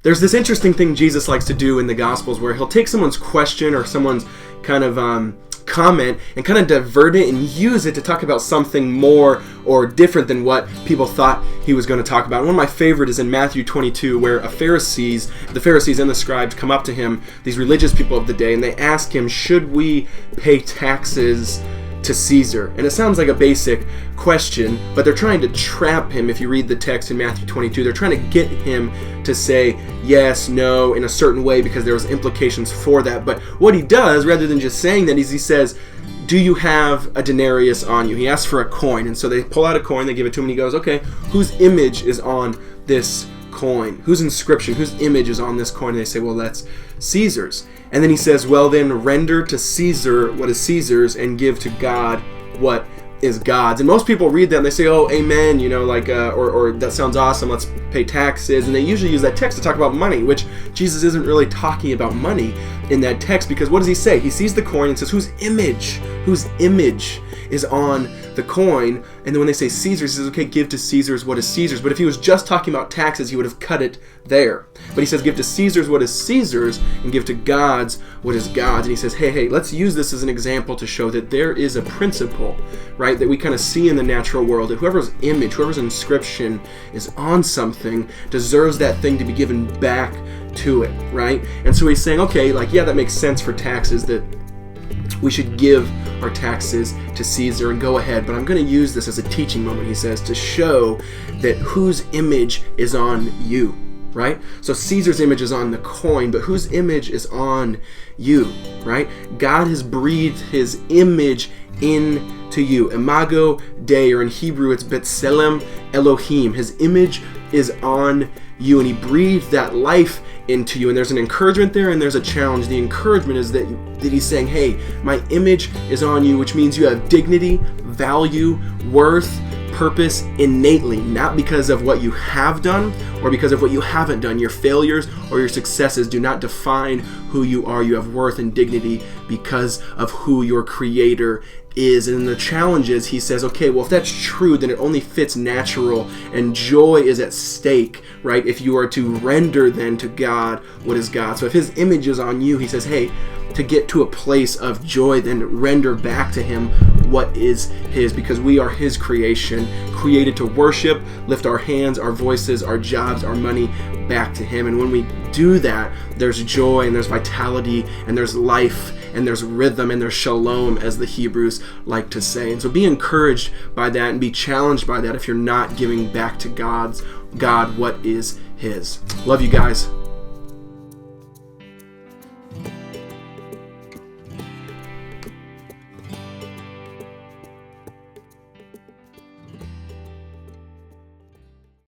There's this interesting thing Jesus likes to do in the Gospels where he'll take someone's question or someone's kind of comment and kind of divert it and use it to talk about something more or different than what people thought he was going to talk about. One of my favorite is in Matthew 22, where the Pharisees and the scribes come up to him, these religious people of the day, and they ask him, should we pay taxes to Caesar? And it sounds like a basic question, but they're trying to trap him. If you read the text in Matthew 22, they're trying to get him to say yes, no, in a certain way because there was implications for that. But what he does, rather than just saying that, is he says, do you have a denarius on you? He asks for a coin, and so they pull out a coin, they give it to him, and he goes, okay, whose image is on this coin? Whose inscription, whose image is on this coin? And they say, well, that's Caesar's. And then he says, well, then render to Caesar what is Caesar's and give to God what is God's. And most people read that and they say, oh, amen, or that sounds awesome, let's pay taxes. And they usually use that text to talk about money, which Jesus isn't really talking about money in that text, because what does he say? He sees the coin and says, whose image is on the coin? And then when they say Caesar, he says, okay, give to Caesar's what is Caesar's. But if he was just talking about taxes, he would have cut it there. But he says, give to Caesar's what is Caesar's and give to God's what is God's. And he says, hey, let's use this as an example to show that there is a principle, right, that we kind of see in the natural world, that whoever's image, whoever's inscription is on something deserves that thing to be given back to it, right? And so he's saying, okay, that makes sense for taxes, that we should give our taxes to Caesar and go ahead, but I'm going to use this as a teaching moment, he says, to show that whose image is on you, right? So Caesar's image is on the coin, but whose image is on you, right? God has breathed his image into you. Imago Dei, or in Hebrew it's B'Tselem Elohim. His image is on you, and he breathed that life into you. And there's an encouragement there and there's a challenge. The encouragement is that he's saying, hey, my image is on you, which means you have dignity, value, worth, purpose innately, not because of what you have done or because of what you haven't done. Your failures or your successes do not define who you are. You have worth and dignity because of who your Creator is. And the challenge is, he says, okay, well, if that's true, then it only fits natural, and joy is at stake, right? If you are to render then to God what is God. So if his image is on you, he says, hey, to get to a place of joy, then render back to him what is his, because we are his creation, created to worship, lift our hands, our voices, our jobs, our money back to him. And when we do that, there's joy and there's vitality and there's life and there's rhythm and there's shalom, as the Hebrews like to say. And so be encouraged by that and be challenged by that if you're not giving back to God what is his. Love you guys.